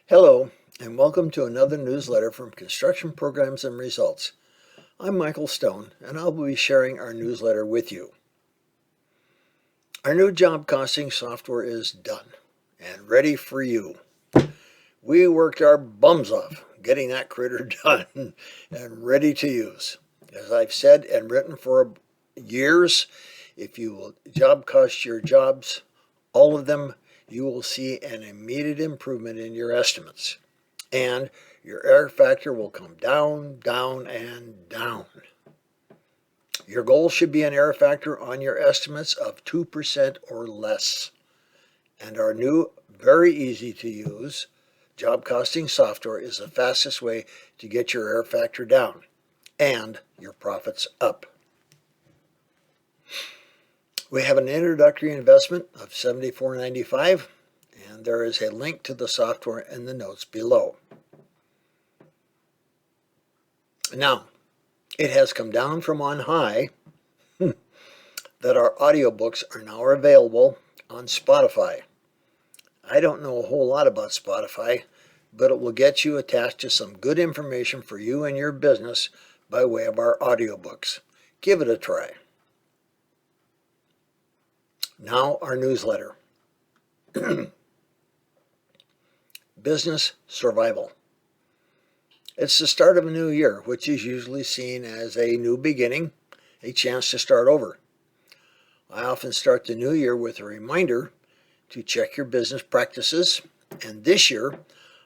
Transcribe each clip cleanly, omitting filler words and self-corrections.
Hello, and welcome to another newsletter from Construction Programs and Results. I'm Michael Stone, and I'll be sharing our newsletter with you. Our new job costing software is done and ready for you. We worked our bums off getting that critter done and ready to use. As I've said and written for years, if you will job cost your jobs, all of them, you will see an immediate improvement in your estimates. And your error factor will come down, down, and down. Your goal should be an error factor on your estimates of 2% or less. And our new, very easy to use job costing software is the fastest way to get your error factor down and your profits up. We have an introductory investment of $74.95, and there is a link to the software in the notes below. Now, it has come down from on high that our audiobooks are now available on Spotify. I don't know a whole lot about Spotify, but it will get you attached to some good information for you and your business by way of our audiobooks. Give it a try. Now our newsletter. Business survival. It's the start of a new year, which is usually seen as a new beginning, a chance to start over. I often start the new year with a reminder to check your business practices, and this year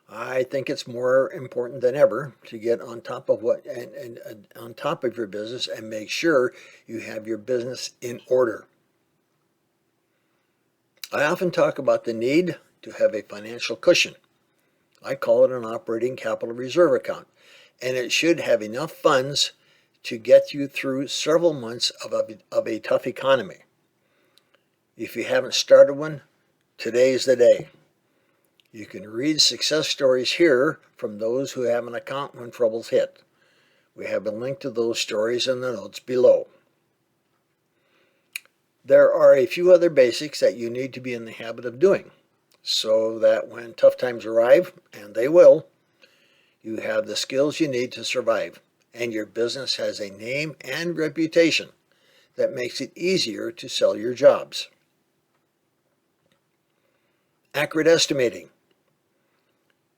I think it's more important than ever to get on top of on top of your business and make sure you have your business in order. I often talk about the need to have a financial cushion. I call it an operating capital reserve account, and it should have enough funds to get you through several months of a tough economy. If you haven't started one, today's the day. You can read success stories here from those who have an account when troubles hit. We have a link to those stories in the notes below. There are a few other basics that you need to be in the habit of doing so that when tough times arrive, and they will, you have the skills you need to survive, and your business has a name and reputation that makes it easier to sell your jobs. Accurate estimating.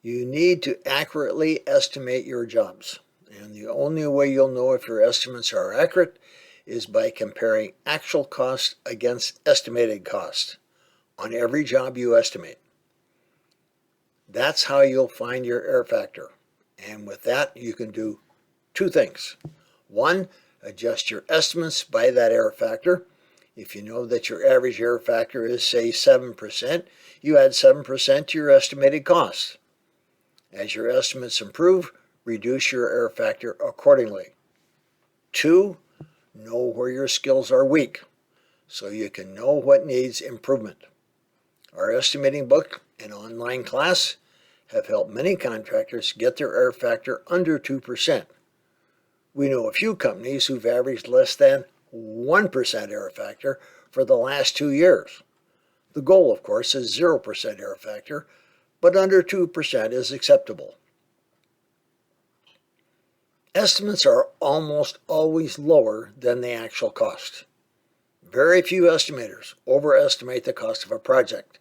You need to accurately estimate your jobs, and the only way you'll know if your estimates are accurate is by comparing actual cost against estimated cost on every job you estimate. That's how you'll find your error factor. And with that, you can do two things. One, adjust your estimates by that error factor. If you know that your average error factor is, say, 7%, you add 7% to your estimated cost. As your estimates improve, reduce your error factor accordingly. Two, know where your skills are weak so you can know what needs improvement. Our estimating book and online class have helped many contractors get their error factor under 2%. We know a few companies who've averaged less than 1% error factor for the last 2 years. The goal, of course, is 0% error factor, but under 2% is acceptable. Estimates are almost always lower than the actual cost. Very few estimators overestimate the cost of a project.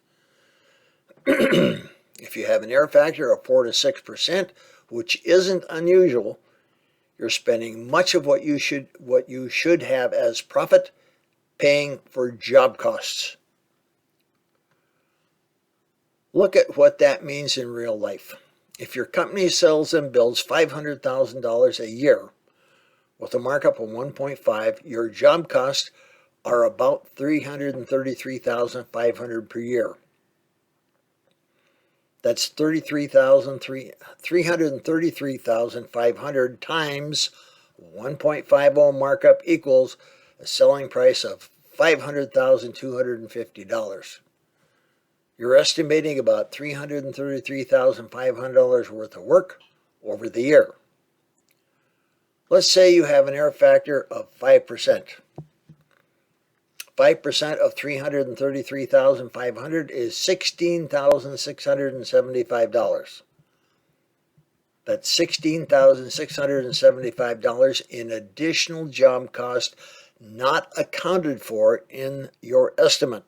If you have an error factor of 4 to 6%, which isn't unusual, you're spending much of what you should have as profit paying for job costs. Look at what that means in real life. If your company sells and builds $500,000 a year with a markup of 1.5, your job costs are about $333,500 per year. That's $333,500 times 1.50 markup equals a selling price of $500,250. You're estimating about $333,500 worth of work over the year. Let's say you have an error factor of 5%. 5% of $333,500 is $16,675. That's $16,675 in additional job cost not accounted for in your estimate.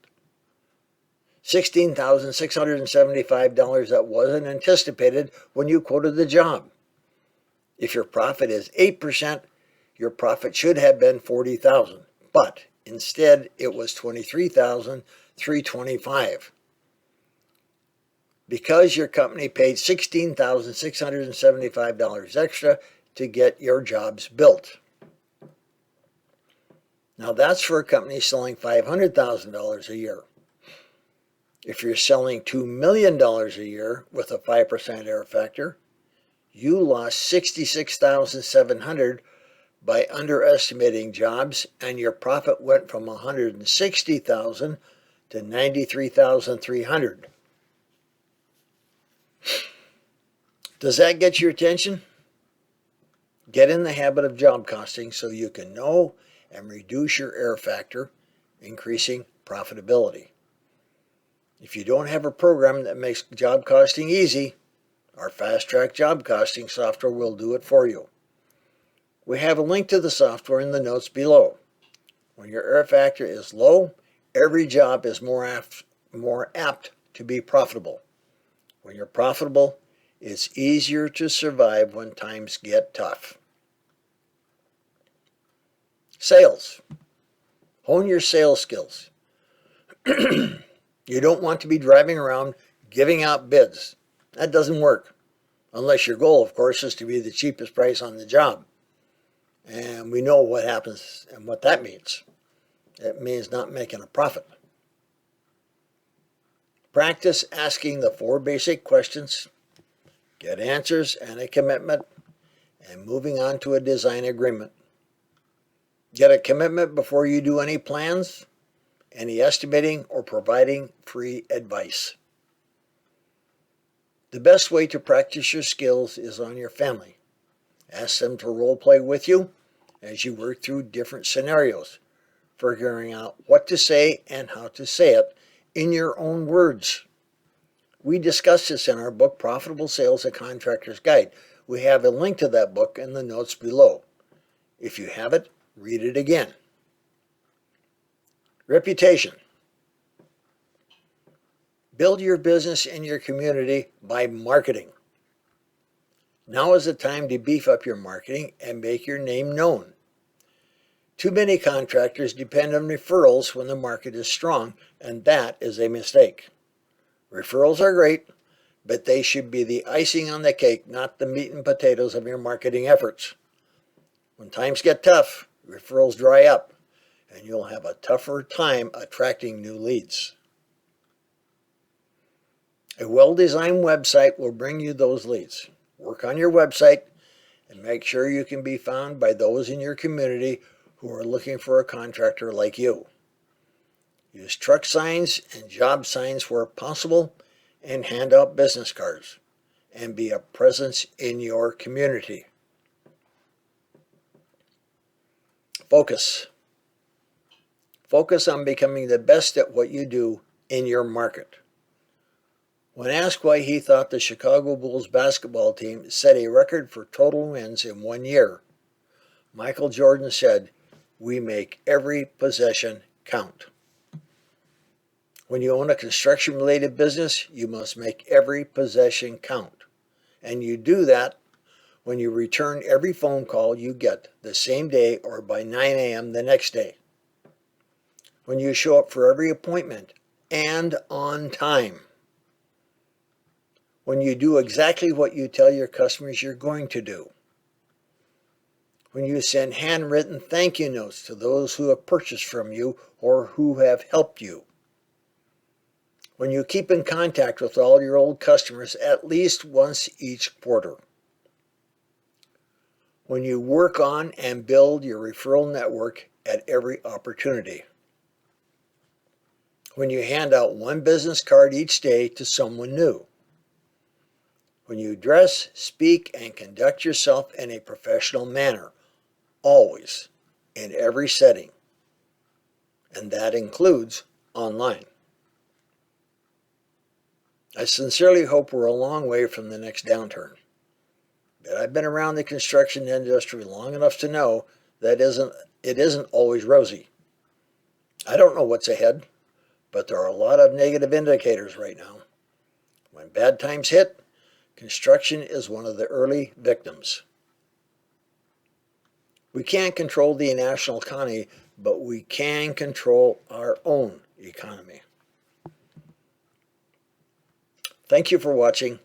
$16,675 that wasn't anticipated when you quoted the job. If your profit is 8%, your profit should have been $40,000, but instead it was $23,325. Because your company paid $16,675 extra to get your jobs built. Now that's for a company selling $500,000 a year. If you're selling $2 million a year with a 5% error factor, you lost $66,700 by underestimating jobs, and your profit went from $160,000 to $93,300. Does that get your attention? Get in the habit of job costing so you can know and reduce your error factor, increasing profitability. If you don't have a program that makes job costing easy, our Fast Track Job Costing software will do it for you. We have a link to the software in the notes below. When your error factor is low, every job is more apt to be profitable. When you're profitable, it's easier to survive when times get tough. Sales. Hone your sales skills. You don't want to be driving around giving out bids. That doesn't work. Unless your goal, of course, is to be the cheapest price on the job. And we know what happens and what that means. It means not making a profit. Practice asking the 4 basic questions, get answers and a commitment, and moving on to a design agreement. Get a commitment before you do any plans, any estimating, or providing free advice. The best way to practice your skills is on your family. Ask them to role play with you as you work through different scenarios, figuring out what to say and how to say it in your own words. We discuss this in our book, Profitable Sales: A Contractor's Guide. We have a link to that book in the notes below. If you have it, read it again. Reputation. Build your business in your community by marketing. Now is the time to beef up your marketing and make your name known. Too many contractors depend on referrals when the market is strong, and that is a mistake. Referrals are great, but they should be the icing on the cake, not the meat and potatoes of your marketing efforts. When times get tough, referrals dry up, and you'll have a tougher time attracting new leads. A well-designed website will bring you those leads. Work on your website and make sure you can be found by those in your community who are looking for a contractor like you. Use truck signs and job signs where possible, and hand out business cards, and be a presence in your community. Focus. Focus on becoming the best at what you do in your market. When asked why he thought the Chicago Bulls basketball team set a record for total wins in 1 year, Michael Jordan said, "We make every possession count." When you own a construction-related business, you must make every possession count. And you do that when you return every phone call you get the same day or by 9 a.m. the next day. When you show up for every appointment and on time. When you do exactly what you tell your customers you're going to do. When you send handwritten thank you notes to those who have purchased from you or who have helped you. When you keep in contact with all your old customers at least once each quarter. When you work on and build your referral network at every opportunity. When you hand out one business card each day to someone new. When you dress, speak, and conduct yourself in a professional manner, always, in every setting. And that includes online. I sincerely hope we're a long way from the next downturn. But I've been around the construction industry long enough to know that it isn't always rosy. I don't know what's ahead, but there are a lot of negative indicators right now. When bad times hit, construction is one of the early victims. We can't control the national economy, but we can control our own economy. Thank you for watching,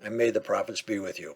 and may the profits be with you.